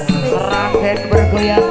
Seragen bergoyang.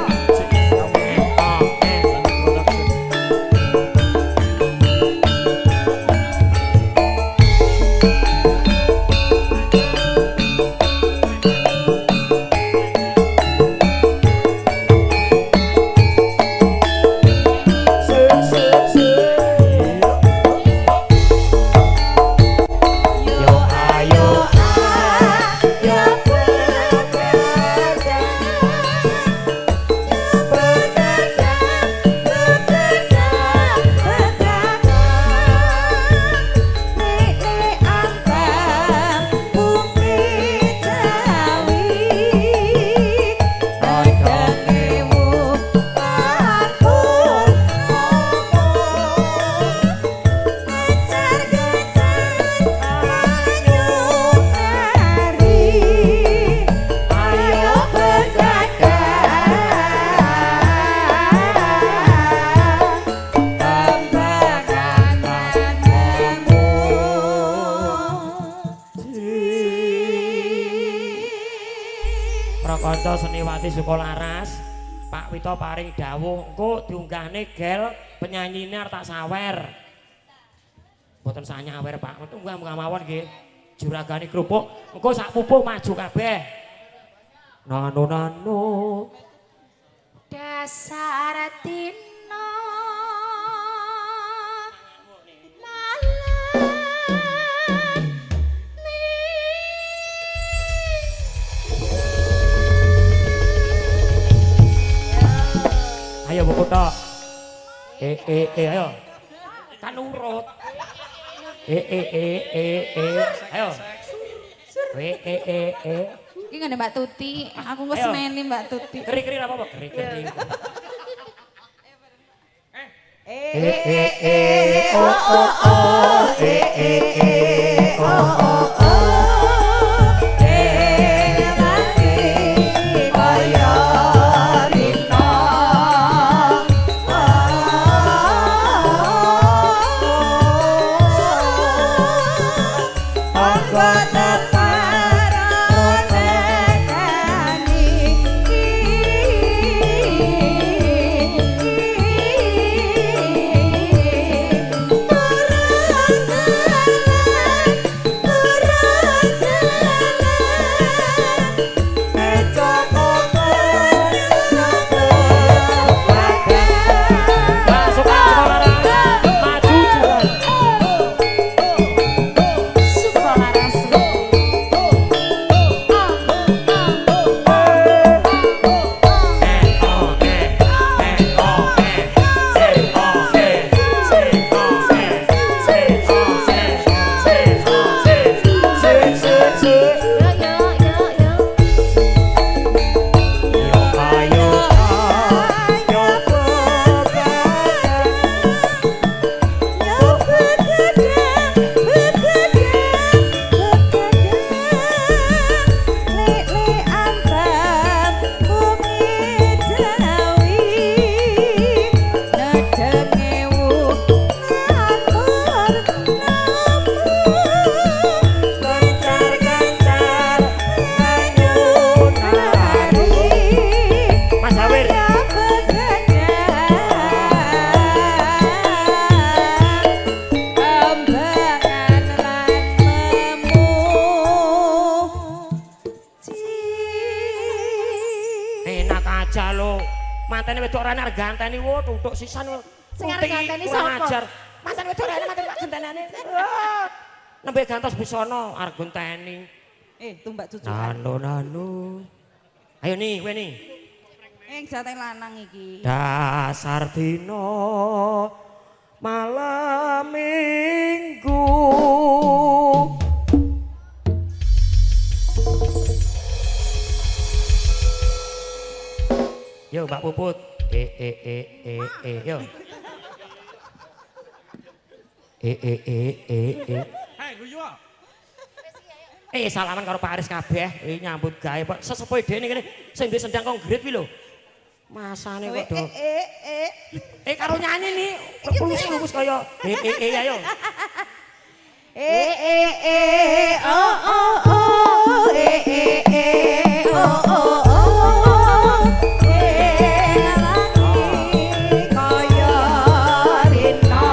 Prakanca Seniwati Sukolaras, Pak Wito paring dawuh engko diunggahne gel penyanyine arep tak sawer. Mboten sak nyawer Pak, unggah mawon nggih. Juragane krupuk, engko sak pupuh maju kabeh. Nano nano. Dasar dina Ayo buku tok. Ayo. Kan urut. Ayo. Iki ngene Mbak Tuti, aku wis meni Mbak Tuti. Keri-keri apa, Pak? Keri-keri. Mantene wedok ora arep ganteni wo tutuk sisan. Sing arep ganteni sapa? Ajar. Mantene wedok ora mantene tak gentenane. Nembe gantos busana arep genteni. Tumbak cucu. Nano. Ayo nih, kowe nih. Jatah lanang iki. Dasar dina malam minggu. Yo Mbak Puput. Yo. Salaman karo Pak Aris kabeh. Nyambut gawe Pak. Sesepuh dene kene sing duwe sendang kongret kuwi lho. Masane kok do. Karo nyanyi nih, lulus kaya ayo. Oh oh oh oh oh oh kaya rina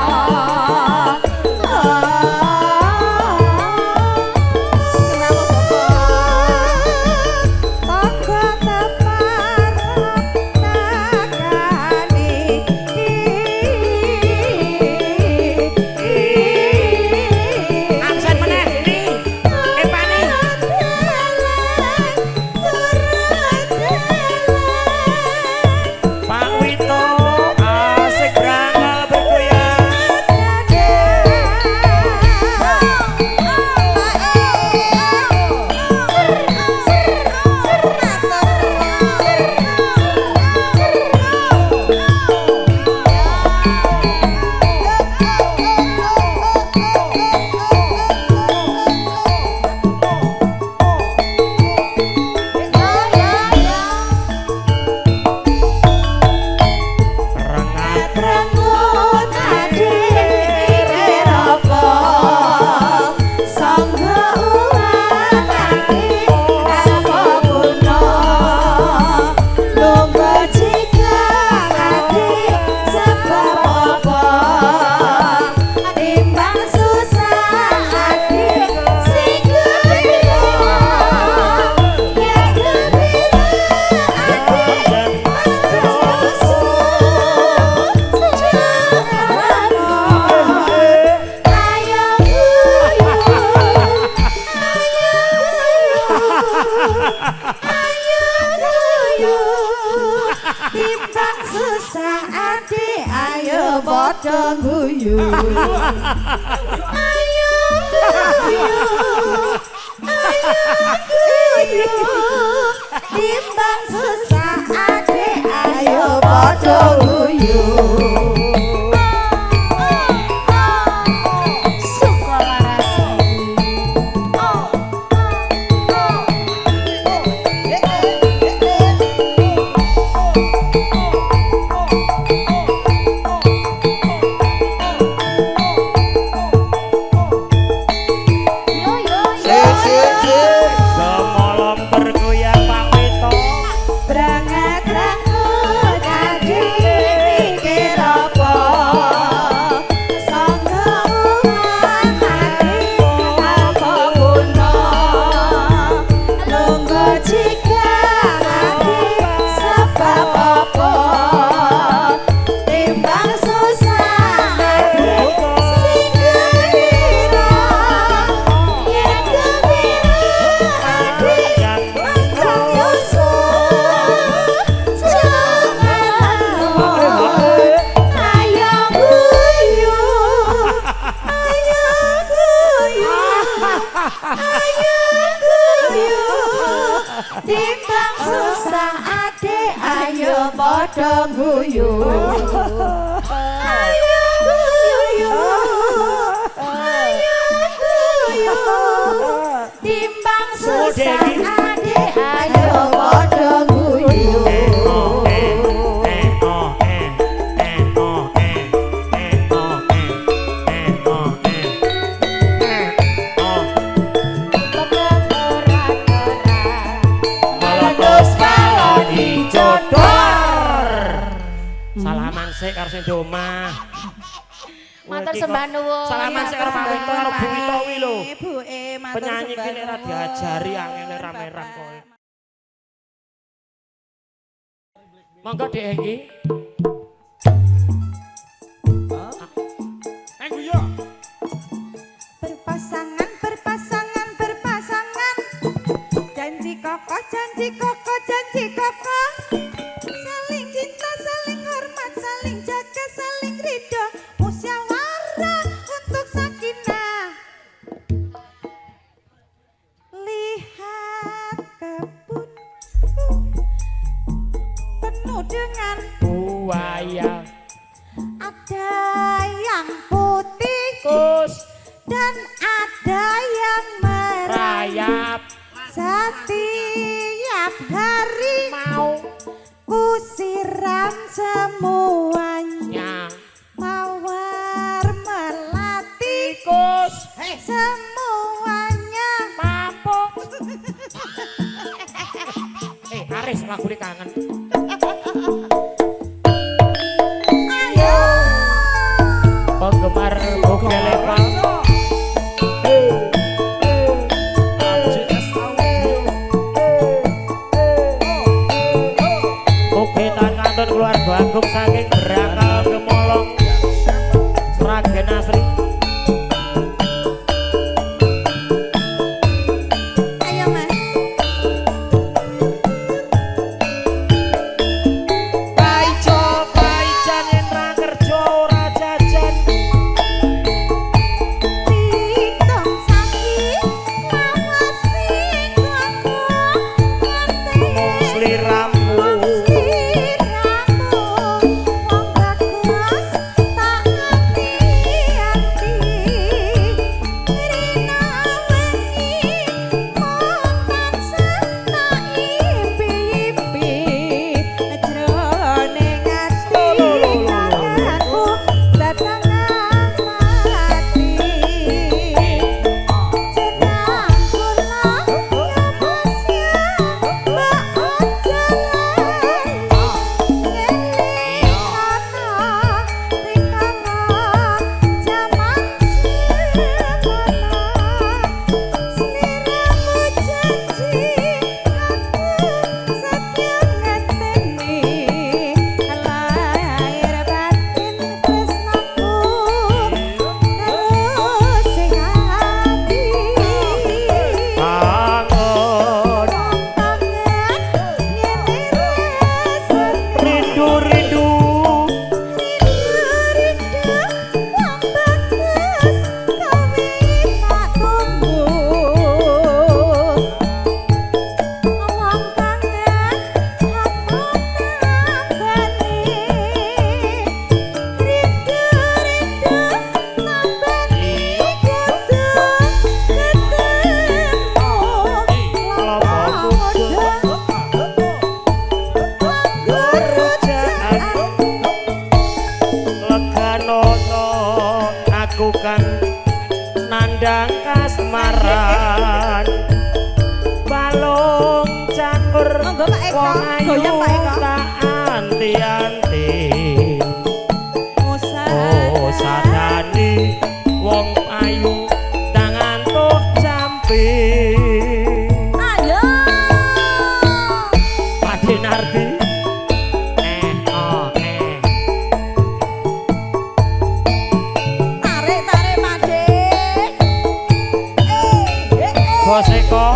timbang susah adik ayo padha guyu ayo guyu timbang susah adik ayo padha guyu timbang susah adik ayo padha guyu ayo guyu timbang susah adik ayo padha guyu salaman sik karo sing di omah. Matur sembah nuwun. Salaman sik karo Pak Wito karo Bu Wito kuwi lho. Ibuke matur Penyanyi sembah ki nek ora nuwun. diajari angel rame-rame kowe. Monggo Dek iki. Guyo. Berpasangan, berpasangan, berpasangan. Janji koko, janji koko, janji koko. Saling cinta, saling hormat, saling jaga, saling ridho. Musyawarah untuk sakinah. Lihat kebunku penuh dengan buaya. ada yang putih Kus dan ada yang merayap. rayap Setiap hari mau ku siram semuanya. semuanya Papuk. Aris lagu ini kangen. ayo Penggemar Bogelepa. Mugitan kantun keluarga agung saking Berakal Gemolong Sragen Asri. ayo mas Paijo paijan yen ra kerja ora jajan. Pitung sasi lawasi aku ngerti Sliramu sliramu wong bagus tak ngerti-ngerti rina wengi mung tansah tak ipi-ipi jroning ati kangenku setengah mati jenang kula nyobosya mbak angon rindu-rindu leganono aku kan nandang kasmaran balung campur Monggo, Pak Eko. wong ayu Goyang, Pak Eko. tak anti-anti oh sadani wong ayu tangan tok jampi Ayo. Padi Nardi Tarik-tarik Made. Bos Eko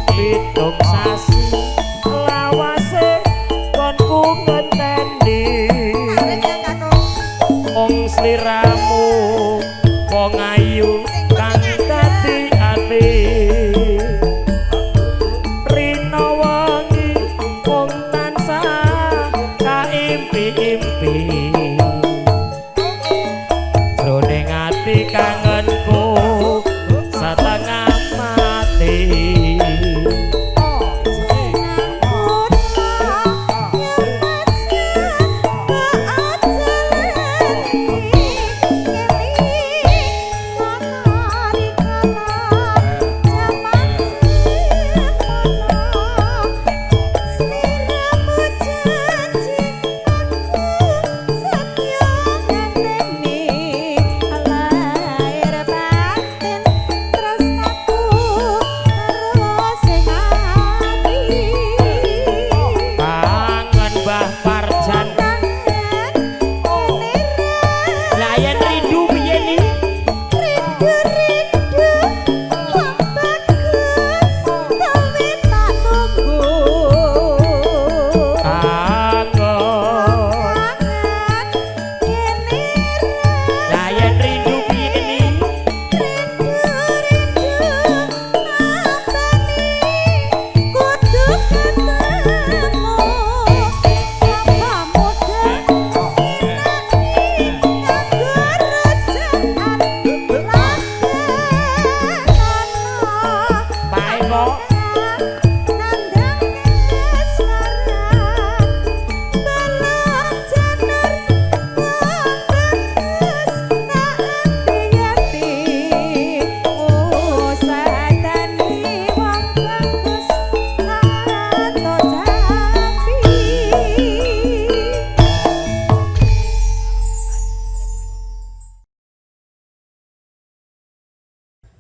pitung sasi lawase konku ngenteni Tarik ya kakung. wong sliramu wong ayu kang dadi ati rina wengi wong tansah kaimpi-impi jroning ati kangenku setengah mati Jenang kula nyobosya mbak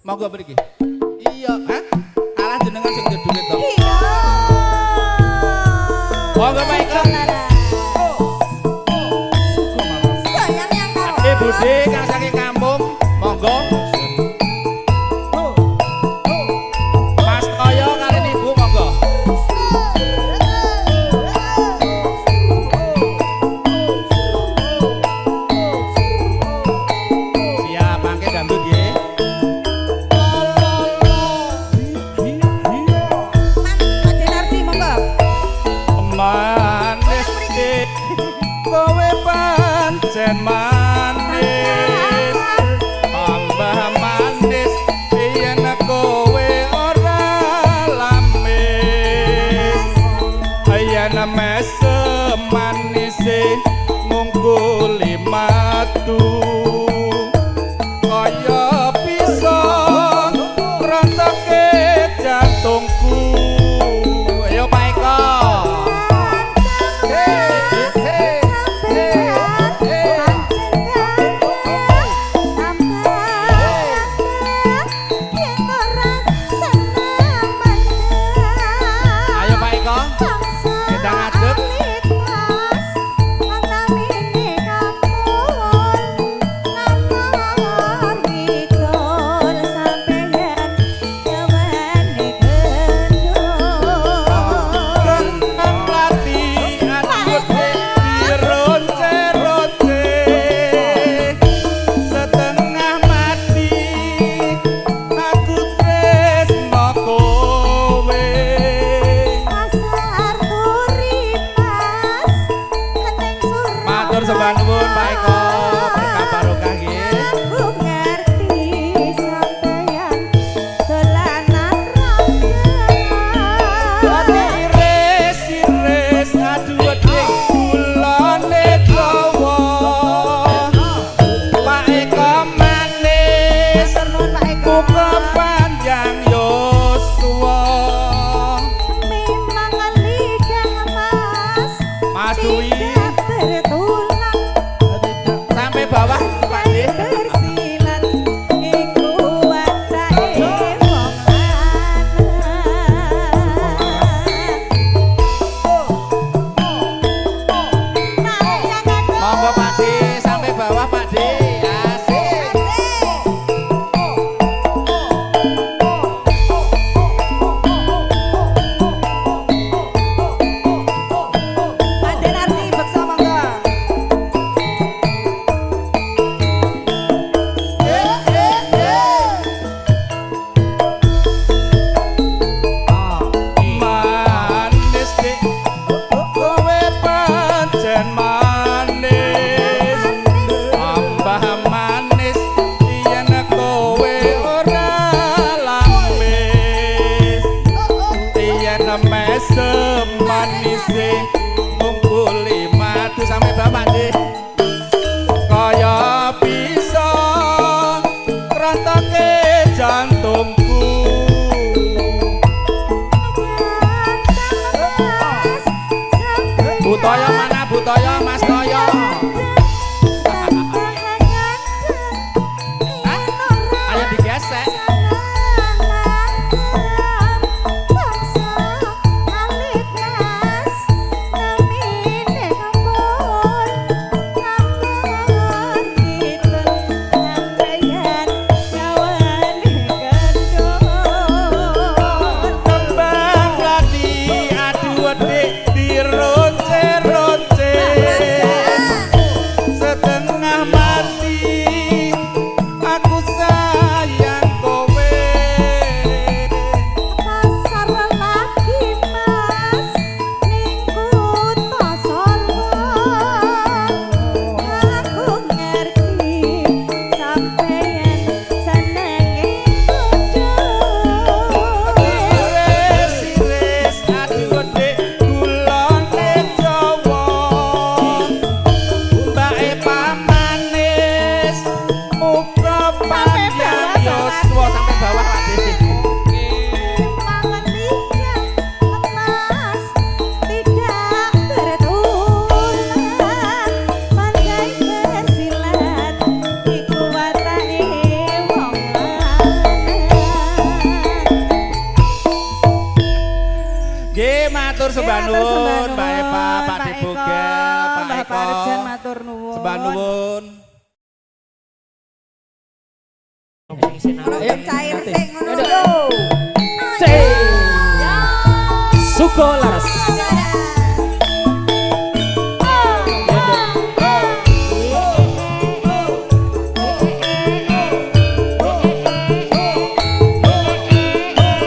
Monggo mriki. Iya, hah? Kalah jenengan sing duwe duit to. Iya. Monggo Pak Iko. Sayang yang karo. Budi kang saking kampung, monggo. Mas Toyo kalian ibu monggo. Siap mangke dangdut nggih. Ade Nardi monggo. Manis kowe pancen manis tambah manis yen kowe ora lamis yen mesem manise ngungkuli matu kaya pisang rontoke jantungku ayo Pak Eko. Ayo Pak Eko. Kita ngadep. sembah nuwun, Mbak Eva, Pak Dibogel, Pak Mbak Eko. Parjen matur nuwun. Sembah nuwun. Ayo cair sing ngono. Suko Laras.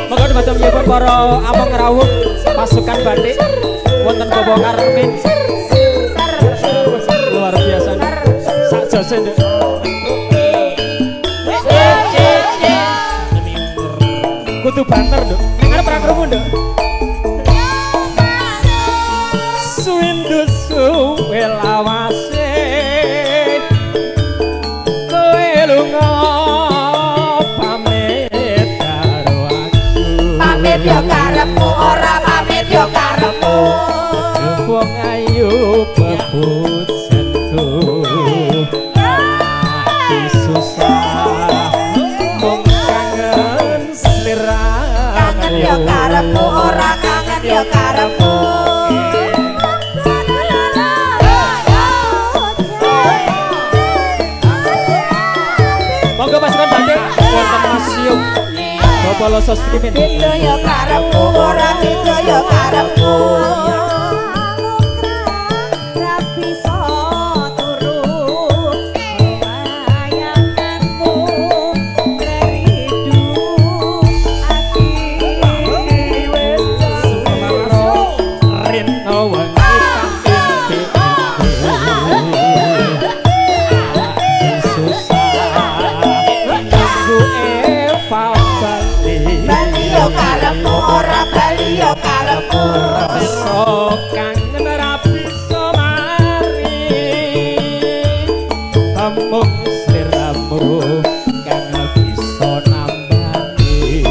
Monggo macam nyebut para among rawuh pasukan batik wonten Bapak Karmin. Luar biasa. Sak jose nduk. Kudu banter nduk. Ning arep ra krungu nduk. Suwindus suwe lawase kowe lunga pamit karo aku. Pamit yo karepmu ora pamit yo karepmu. Wong ayu bebut sentu ati susah mung kangen sliramu. Kangen yo karepmu ora kangen yo karepmu. Monggo pasukan batik wonten Museum Bapak Losos Primin. Itu yo karepmu ora itu yo karepmu. Ra bisa turu bayanganmu teridu ati wis Rino wangi susah aku Eva Bali yo karepmu ora Bali yo karepmu. so kangen ra bisa mari amung sliramu kang bisa nambani.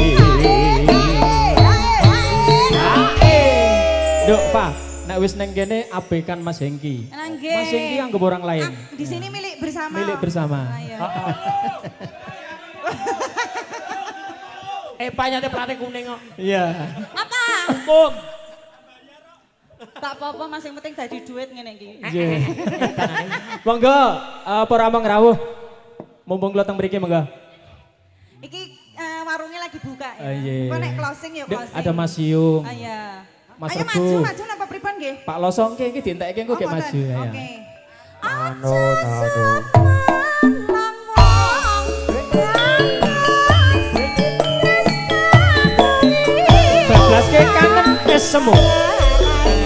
Nduk Pak, nek wis neng kene abekan Mas Hengki. Nggih. Mas Hengki anggap orang lain. Di sini milik bersama. Milik bersama. Ayo. Epanya teh pelatih kuning kok. Iya. Apa? Hukum. Tak apa-apa Mas yang penting dadi duit ngene iki. Iya. Monggo para among rawuh. Mumpung kula teng mriki monggo. Iki warungnya lagi buka ya. Iya. Kok nek closing ya Nduk, closing. ada Mas Yung. Iya. Mas Ayo Rebo. maju napa pripun nggih? Pak Losong ki iki dientekke engko gek maju ya. Oke. Bablas ke kangen semu.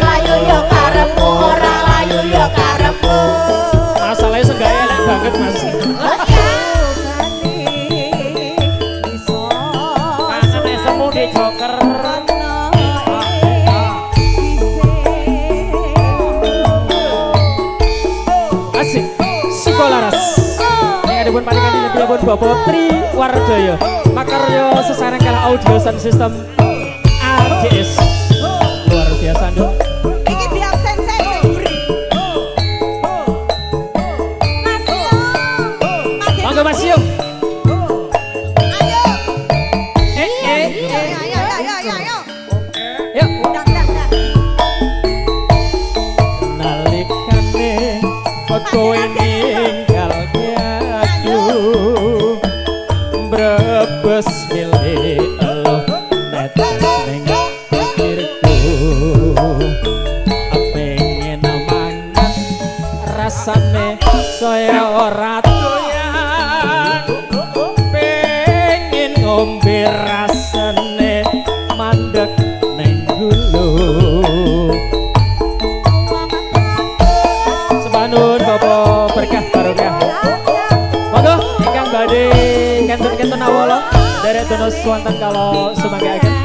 Layu yo karepmu ora layu yo karepmu. Masalahnya senggaya elek banget Mas. Kangen semu di joker. Asik. Sukolaras. Nek adipun palingan dinepipun Bapak Tri Wardoyo. Makarya sesareng kala audio sound system ADS. Luar biasa Nduk. Iki di absen saya buri. Mas Yung. Monggo Mas Yung. Ayo. Eh. Ayo. Yuk. Dak. Nalikane kowe ninggal aku brebes milih elo netes ning pikirku pengen mangan rasane saya ora doyan pengen ngombe rasane mandek ning gulu. Sebanun Bapak berkah barokah. Monggo ingkang badhe kenten-kenten awala derek dono swanten kalau sumanggaken.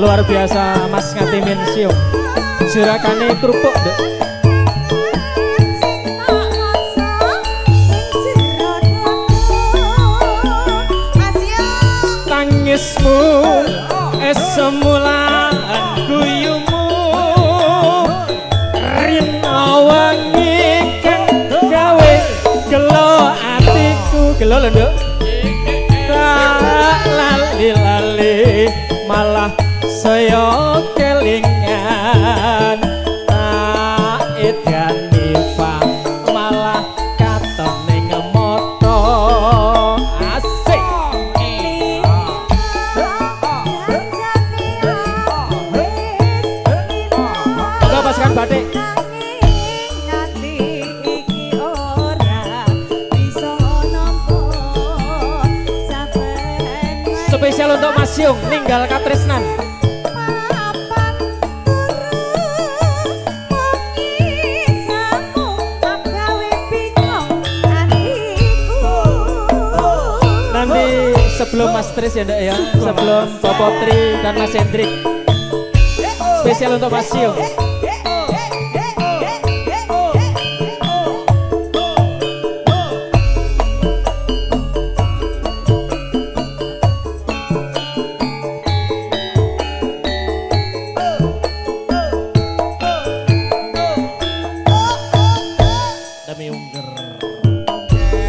Luar biasa Mas Ngatimin Siung. Jerakane kerupuk Nduk. Tangismu semulan guyumu rina wangi kang gawe gelo atiku gelo lho Nduk saya kelingan tak edani fa malah katon ning moto asik Monggo pasukan batik spesial untuk Mas Yung ninggal Katresnan. Nanti sebelum Mas Tris ya Ndek ya, sebelum Bapak Tri dan Mas Hendrik. Spesial untuk Mas Yung.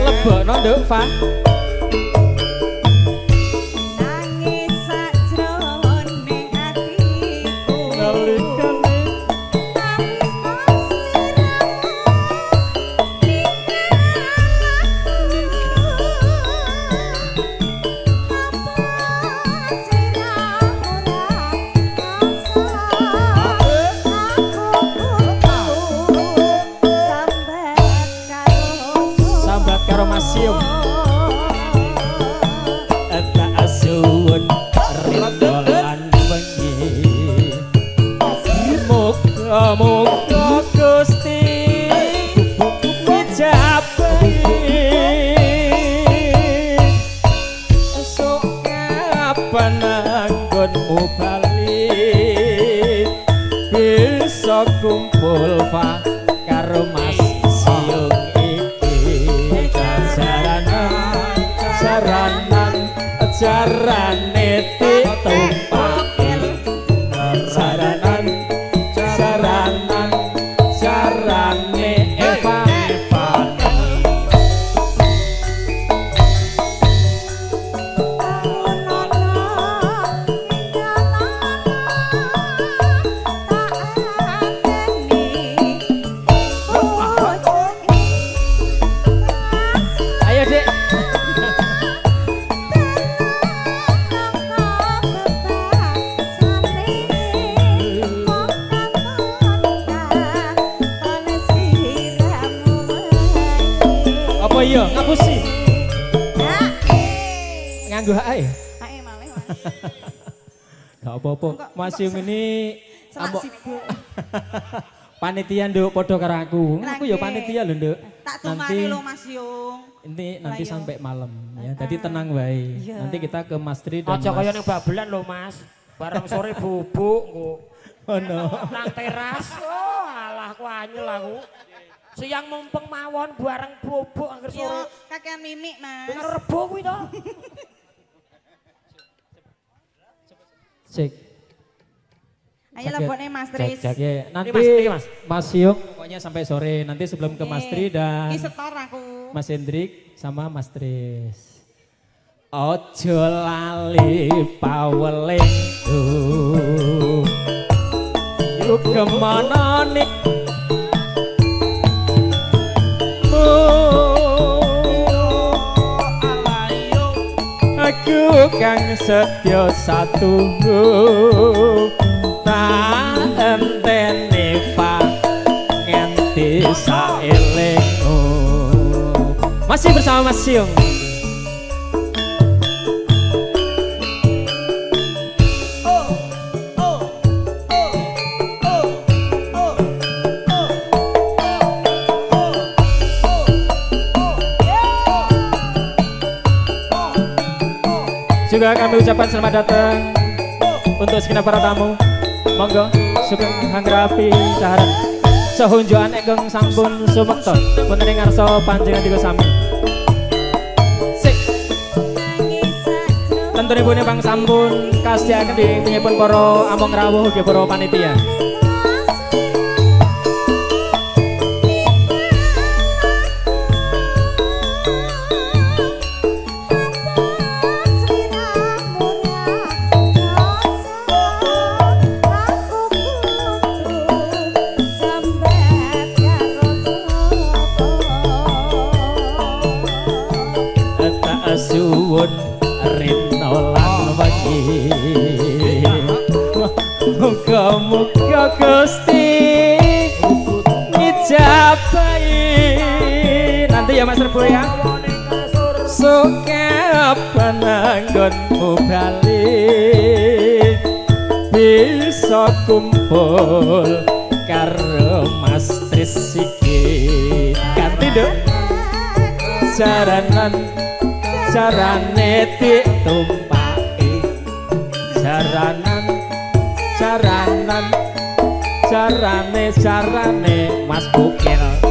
Lebokno Nduk Fa. Nangis sajroning atiku Nalikane sambat karo Mas Yung. Tak asuwun ridho lan wengi. Muga-muga Gusti njabahi. Esuk kapan anggonmu bali bisa kumpul Fa karo Mas Yung iki jarane ditumpake jarane Eva ayo Dek apa iya ngapusi nganggo ae gak apa-apa Mas Yung ini ambok panitia Nduk padha karo aku ya panitia lho Nduk tak tumani lo Mas Yung nanti sampai malam ya jadi tenang wae nanti kita ke Mas Tri dan Aja kaya ning babelan lho Mas. Bareng sore bubuk kok. oh no Nang teras. Oh, alah ku anyel aku. Siang mumpung mawon bareng bubuk angger yo sore. kakean mimik Mas Dengar rebo kuwi to. cek ayo lebokne Mas Tris cek ya nanti Ini Mas. Mas Yung pokoknya sampai sore nanti sebelum ke Mas Tri dan iki setor aku Mas Hendrik sama Mas Tris. Ojo lali pawelingku. Yuk kemana nih? Aku kang setya satu tak enteni Fa nganti saelingmu. Masih bersama Mas Yung. Juga kami ucapkan selamat datang untuk segenap para tamu. Monggo sugeng hangrapi daharan sahunjuan egeng sampun sumekta wonten ing ngarsa panjenengan tiga sami. Sik. Tentunipun Bang sampun kasediaken dipun para among rawuh ugi para panitia. Gusti ngijabahi nanti ya Mas Rebo ya suka penanggonmu balik bisa kumpul karo Mas Tris iki ganti dong jaranan jarane ditumpaki jaranan jarane Mas Bukil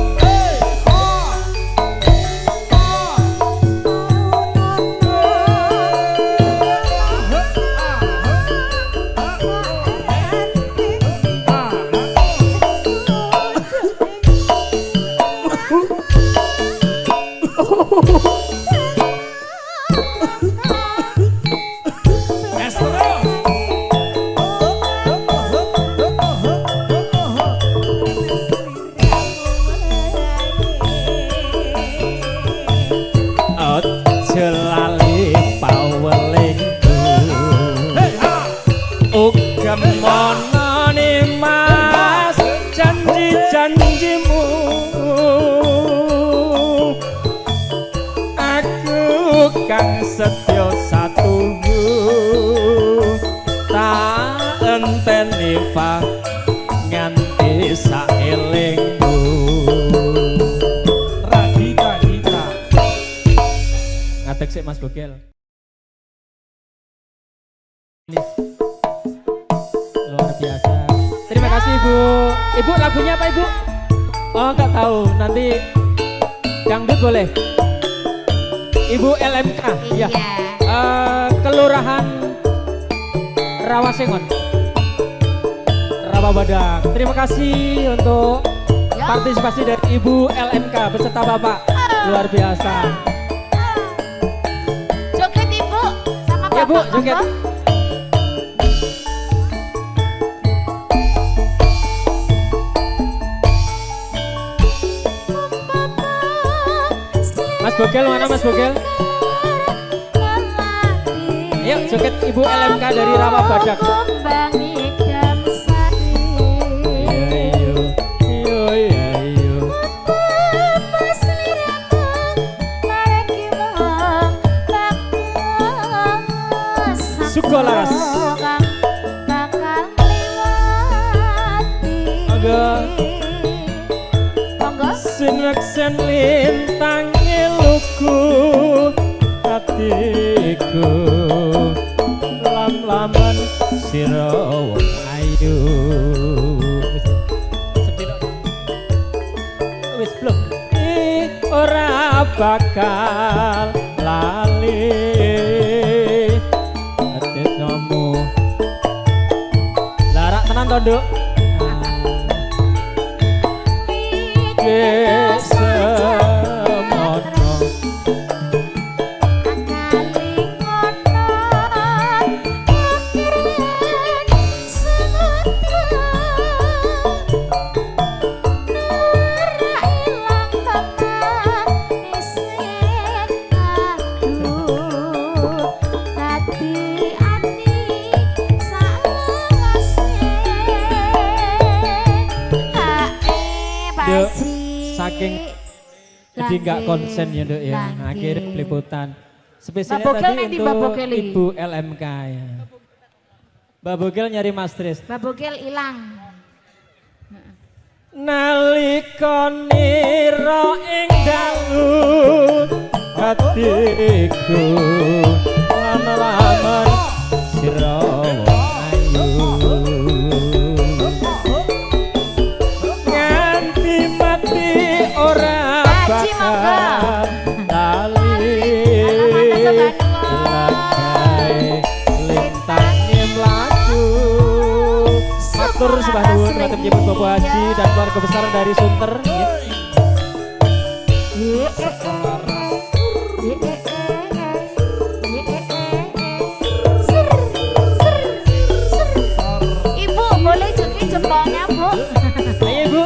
kang setya satu tak enteni fa nganti saelingmu Radita ngadeg sik Mas Bogel luar biasa terima kasih Ibu lagunya apa Ibu? Oh nggak tahu nanti dangdut boleh Ibu LMK iya. Ya Kelurahan Rawasengon Rawabadang terima kasih untuk ya. Partisipasi dari Ibu LMK beserta Bapak luar biasa joget Ibu sama Bapak ya Bu joget Mas Bogel mana Mas Bogel? Ayo joget Ibu LMK dari Rawabadak. Sukolaras. Sineksen lintang iluku hatiku lam-laman sira wong ayu wis belum ora bakal lali ati kamu larak tenan to Nduk saking jadi nggak konsen ya Dok ya akhirnya peliputan spesialnya tadi untuk Ibu LMK ya Mbak Bogel nyari Mas Tris Mbak Bogel hilang nalika nira ing dalu hatiku lama-lama sira ayu ora bakal lali lagai lintangnya melaku matur sembah nuwun matur nyebut Bapak Haji dan keluarga besar dari Sunter Ibu boleh joget jempolnya Bu ayo Bu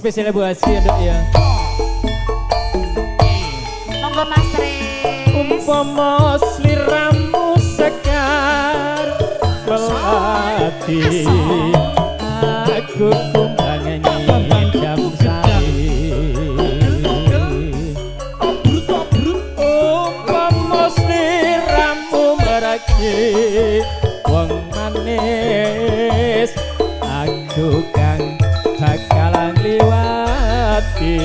spesialnya Bu Haji ya Dok ya monggo Mas Tris. Umpama sliramu sekar melati aku kumbang nyidam sari umpama sliramu meragi wong manis aku kang bakalan liwati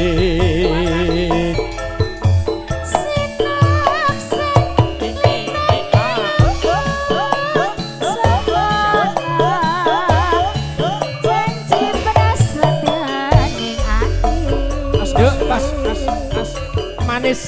manis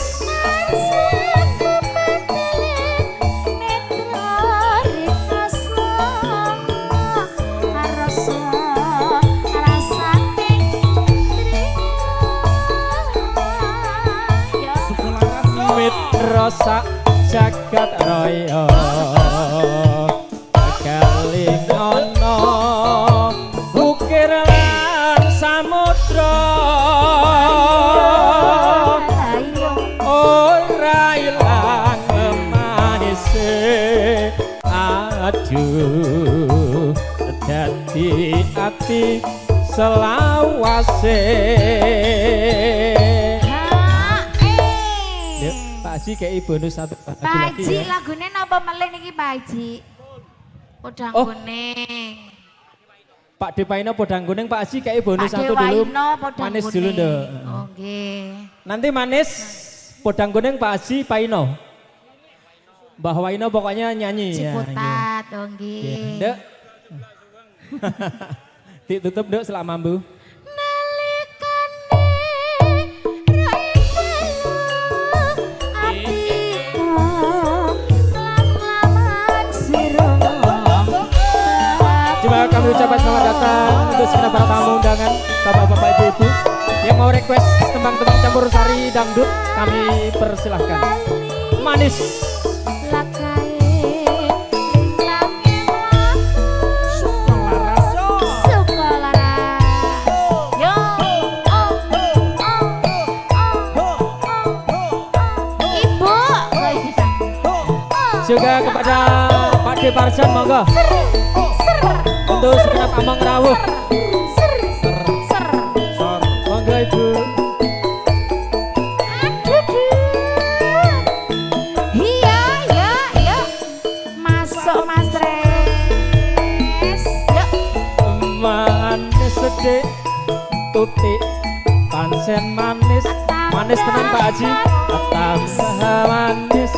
rasa jagat raya kalingono ukir lan samudra ora ilang manise aduh dadi ati selawase Pak Haji kayak bonus satu Pak Haji lagune napa melih niki Pak Haji? Podang kuning. Pak Depaino podang kuning, Pak Haji kayak bonus Pak satu dulu. Dewaino podang Manis kuning. dulu dong. Oke. Nanti manis podang kuning Pak Haji Paino. Mbah Waino pokoknya nyanyi ya. Ciputat dong nggih. Dek. Ditutup dek selama mambu. Kami ucapkan selamat datang untuk segenap para tamu undangan, bapak-bapak, ibu-ibu yang mau request tembang-tembang campur sari dangdut, kami persilahkan. Manis. Juga kepada Pak De Parjan, monggo. Untuk segenap amang rawuh. Monggo Ibu. Iya, masuk Mas Tris. Yuk. Manis sedih, tutik, pancen manis, manis tenan Pak Haji. Tambah manis,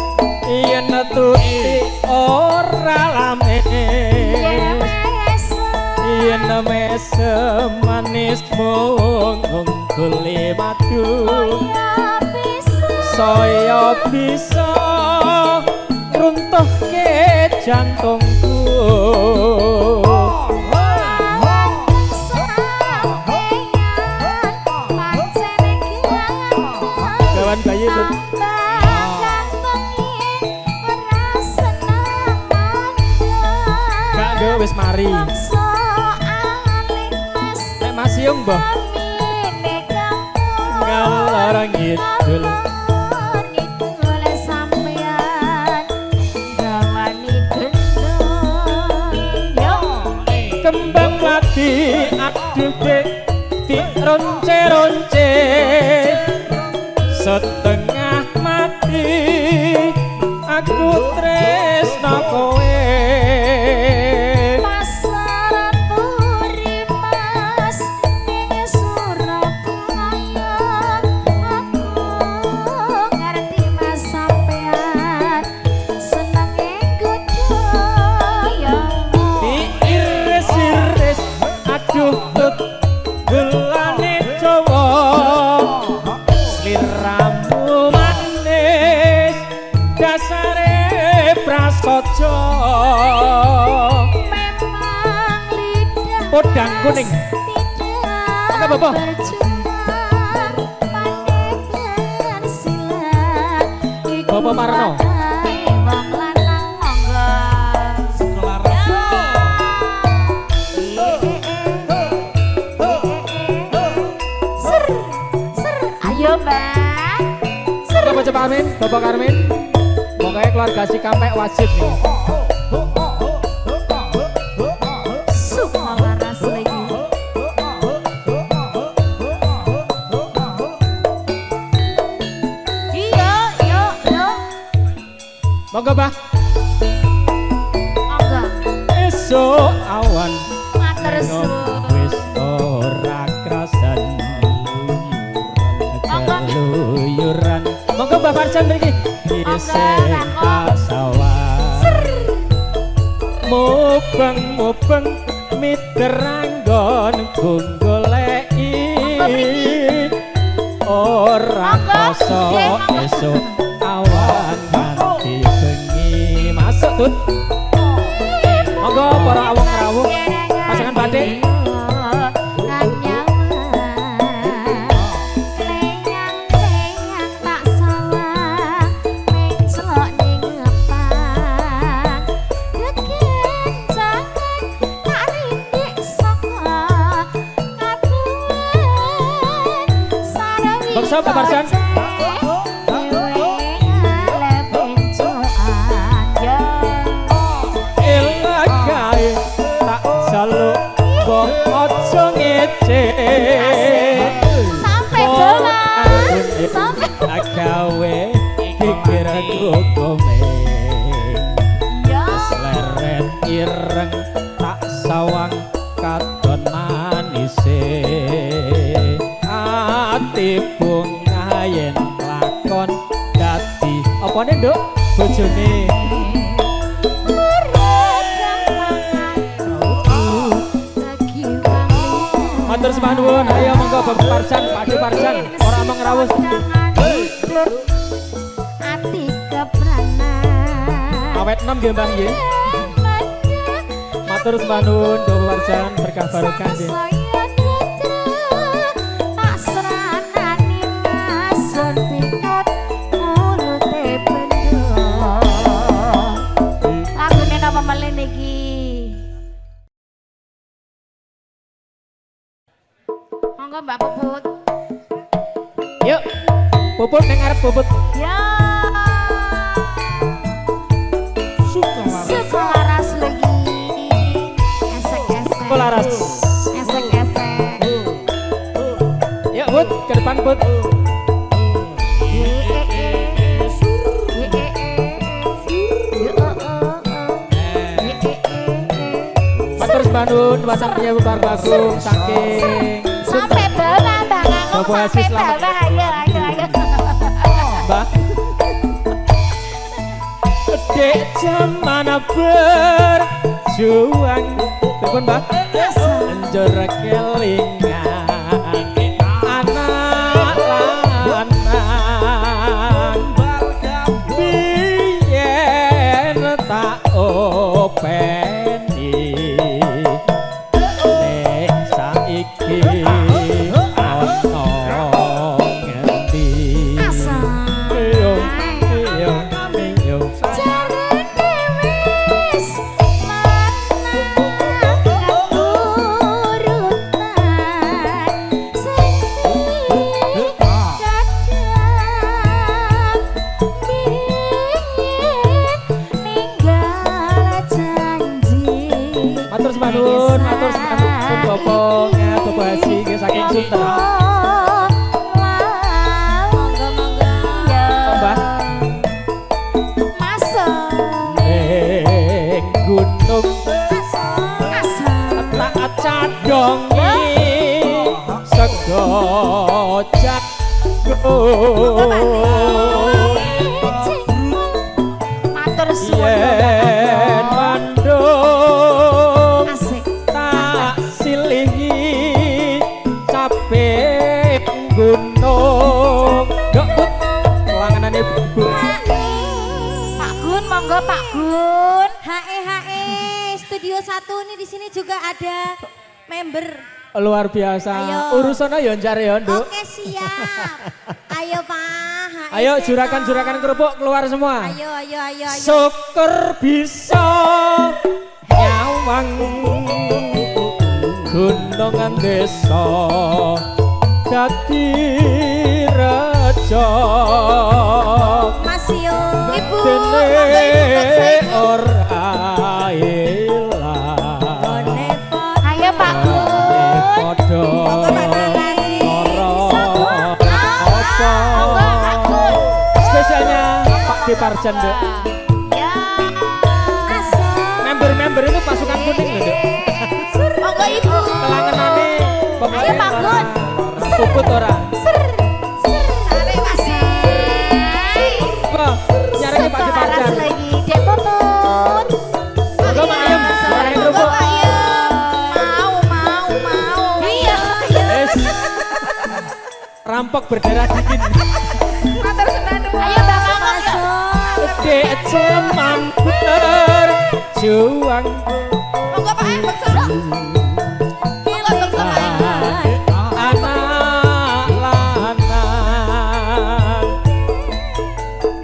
yen tutik ora lamis. Yen mesem manis mung ngungkuli madu saya bisa runtuhke jantungku kawan bayi itu Kak Do wis mari Mas Yung boh ngalor ngidul kembang mati aduh di ronce-ronce setengah mati aku tresno kowe prasaja memang lidah podang kuning apa Bapak Bapak Parno ayo Mbak coba Pak Karmin, Bapak Karmin. Pokoknya keluarga si Kampek wajib nih. Sukolaras lagi. Iya, yo. Monggo, Pak. Monggo. Esok awan Matur suwun. wis ora krasan luyuran. Monggo Mbak Farjan mriki. Isih tak sawah. Mubeng miteranggon goleki. Ora koso esuk awan nganti bengi. Masuk Tut. Monggo para awong rawuh pasangan batik. Bangsa Pak Farjan. Elagae tak jaluk mbok aja ngece. Sampai bolas. Sampai Agawe kikir komeng. ya. Leret ireng tak sawang katon manise. Ati bunga yen lakon dadi apane Nduk bojone. Matur sembah nuwun, ayo monggo Bapak Farjan, Pak De Farjan, ora mong ngrawuh. Ati kepranan. Awet nom nggih Mbah nggih. Matur sembah nuwun Bapak Farjan, berkah barokah nggih. Tak seranani masuk tiket mulute bendol. Lagune napa malih niki? Monggo Mbak Puput. Yuk, Puput neng arep Puput. Ya. Sukolaras lagi. Esek-esek. Sukolaras. Esek-esek. Yuk Put, ke depan Put. Matur sembah nuwun pasang penyanyi Bar Bagong saking Sampai bawah Mbak Nganggung, Bapak Haji sampai selamat. bawah. Ayo. Mbak. Dek zaman berjuang Pripun Mbak? Njur kelingan anak lanang biyen tak openi nek saiki ono ngendi yo yo yo matur sembah nuwun Bapak Haji nggih saking Sunter. Mbah. Gunung tak cadongi sego jago Matur yen mandung Asik. tak silihi capek gunung gak Put langanane Bu. Pak Gun, monggo Pak Gun. Studio 1 ini di sini juga ada member. Luar biasa. Ayo. Urusannya ya njar ya, Nduk. Oke siap. Ayo Pak. Ayo juragan-juragan kerupuk keluar semua. Ayo. Syukur bisa nyawang gunungan desa dadi padha Mas yo. Ibu. dene ora ilang One pot. Ayo Pak Gun. padha spesialnya Pak Deparjan Dek. Ya. Member-member itu pasukan kuning loh Dek. Monggo Ibu. Kelangenane pemain Ayo, Pak Gun. puput ora. Sare masih. Apa? Nyarane Pak Deparjan. Laras lagi. Dek Puput. Monggo Mak Ayem, nyarane kerupuk. Monggo, Ayem. Mau. Iya. Wes. Rampok berdarah dingin. Matur senanu. Ayo Bang Angok. Dek cemam berjuang Monggo Pak Ayem bersama. Monggo bersama. anak lanang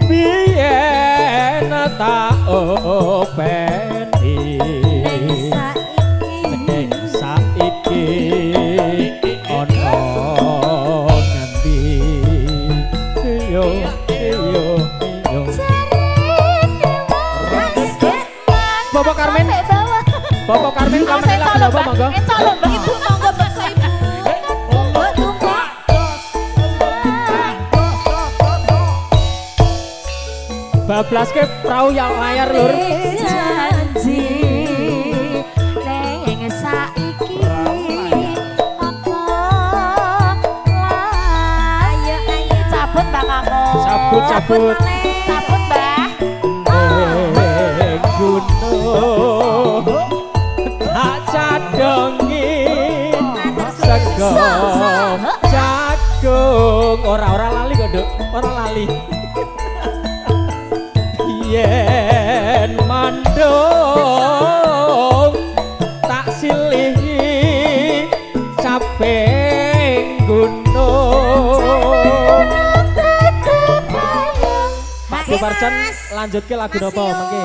biyen tak openi nek saiki ana ngendi yo Bapak Karmen, Bapak Karmen, kamen lagu apa monggo? Ibu monggo bakso ibu. Mbok tumpah. Bablas ke perahu yang layar lur. Janji neng saiki apa Ayo ayo. cabut Bang Angok. Cabut. Cabut Mbah. Gunung tak cadongi sego jagung ora lali kok Duk, ora lali. Yen mandung tak silih caping gunung. Pak Deparjan lanjut ke lagu apa mangke?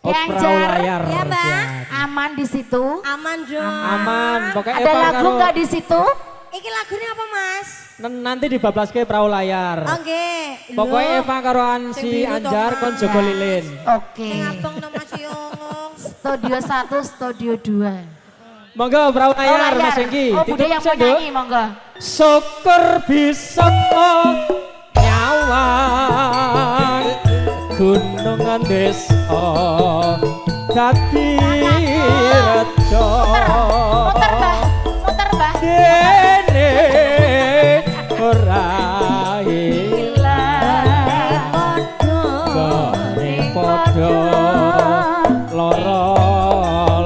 Oh, perahu Dianjar. layar. Ya, Mbak. Siap. Aman di situ. Aman dong. Aman, pokoknya Ada Eva lagu karo nggak di situ? Iki lagunya apa Mas? nanti dibablaske perahu layar. Oke. Pokoknya Eva karo Ansi Sing biru Anjar toh, kon Mas. jogo lilin. Oke. Sing abang to Mas Yongong. Studio 1, Studio 2. Monggo perahu layar Mas Engki. Oh, Bude yang mau nyanyi, monggo. Syukur bisa nyawang gunung desa dadi rejo. Muter, Mbah. Dene ora ilang gone padha lara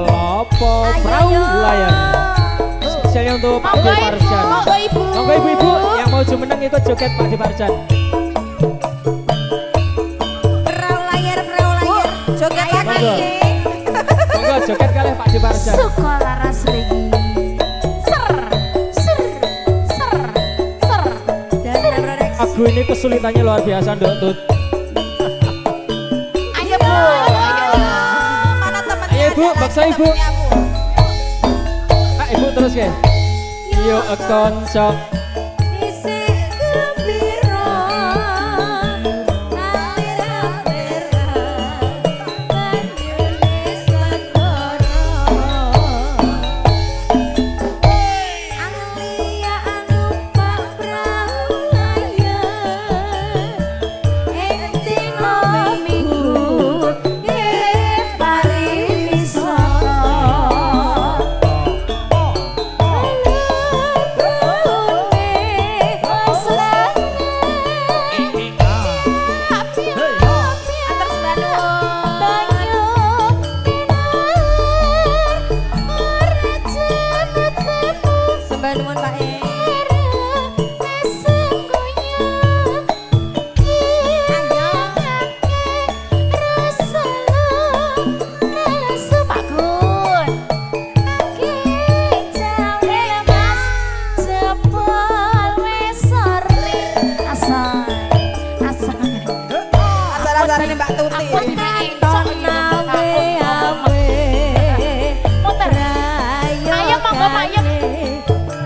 lopo perahu layar. Spesialnya untuk Pak Monggo, Deparjan. Monggo Ibu. Monggo ibu-ibu yang mau jumeneng ikut joget Pak Deparjan. Perahu layar. Joget Monggo. lagi. Monggo joget kalih Pak Deparjan. Sekolah ras lagi. Ser. Dan produksi. Lagu ini kesulitannya luar biasa Ndok Tut. Ayo Bu. Mana temannya? Ayo, Ibu, Ada lagi bakso, Ibu. temennya, Bu. Kak ibu terus ke. Yo konco Isik gembira, alir-alira, banyune segara. Anglia numpak perahu layar, ing minggu pariwisata. Sembah nuwun Pak E. Pak Gun. Asal-asalane Mbak Tuti. Ayo, monggo, mayem.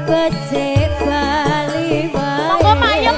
Becik Bali wae. Monggo mayem,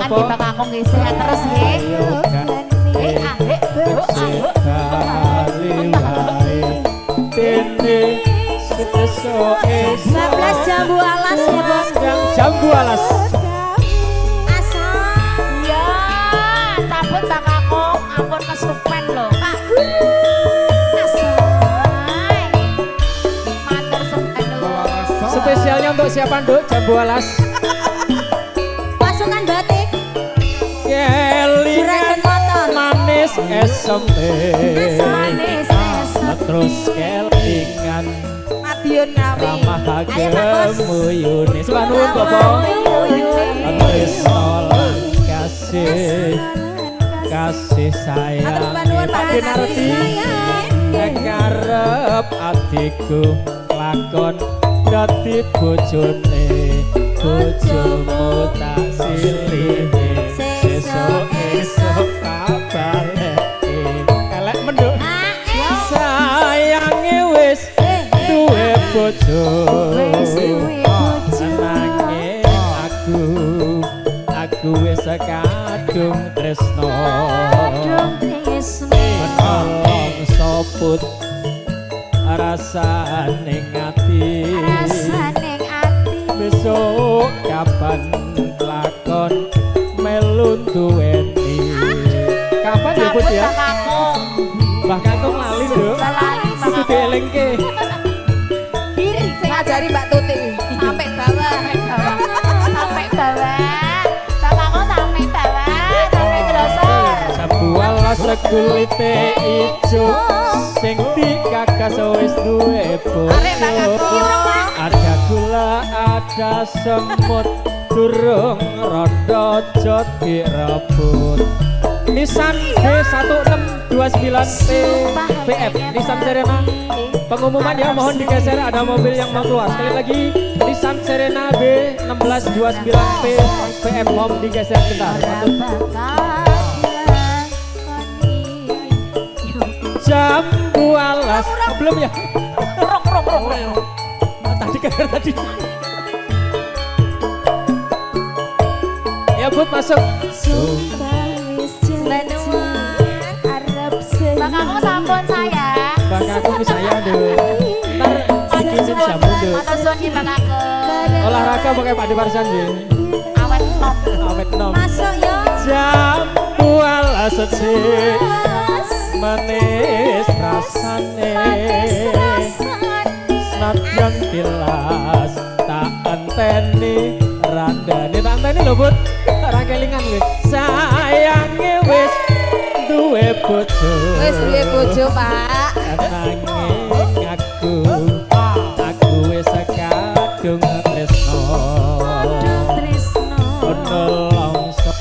Tangan di bakakong nggih sehat terus nggih. Bali wae dene sesuk 12 jambu alas ya bosku. jambu alas. Ya, cabut bakakong ampun kesupen lho. Kak. Asai. Matur sampeyan lho. Spesialnya untuk siapa Nduk jambu alas? Pasukan batik. Kelingan Juragan motor. manis SMP. Manis Terus kelingan Madiun Nawi. ramah Ayo Pak Bos. gemuyune. Sembah nuwun Bapak. Tresno lan kasih sayang. Atur sembah nuwun Pak Pakin Kasih arti sayang. ngarep adikku lakon dadi bojone bojomu tak silihe sesuk kabaleke elek menduk sayange wis duwe bojo senange aku wis kadung tresno menolong soput rasane ati besok kapan lakon melu duweni kapan ya Bud ya Mbah Kakung lali Nduk kudu dielingke Ngajari Mbak Tuti sampai bawah. sampai bawah. Bakakong sampai bawah, sampai grosor. sabualas kulite ijo sing dikakas wis duwe Arek Mbak bojo Kakung. ada gula ada semut durung rondo jot direbut Nissan B1629P VF Nissan Serena pengumuman ya mohon digeser ada mobil yang mau keluar sekali lagi Nissan Serena B1629P VF mohon digeser bentar jambu alas belum ya tadi kabar tadi ya Bud masuk Bakakong sampun saya. Bang aku saya deh ntar bikinin jamu deh Matur suwun di Bakakong. olahraga pakai Pak Dewarsan deh Awet top. awet nom Masuk yo. jambu alas secik manis rasane senadyan tilas tak anteni randane tak anteni lho Bud ora kelingan kowe sayange wis duwe bojo Wis duwe bojo, Pak. nanging aku wis kadung tresno ono longso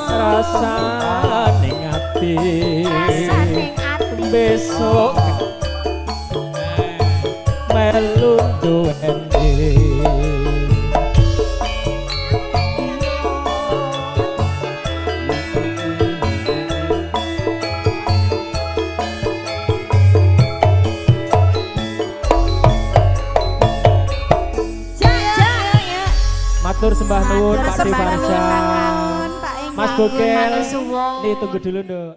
rasane ati besok melu duweni matur sembah nuwun Pak Dewarsan Mas Bokel Matur suwun. nih tunggu dulu Nduk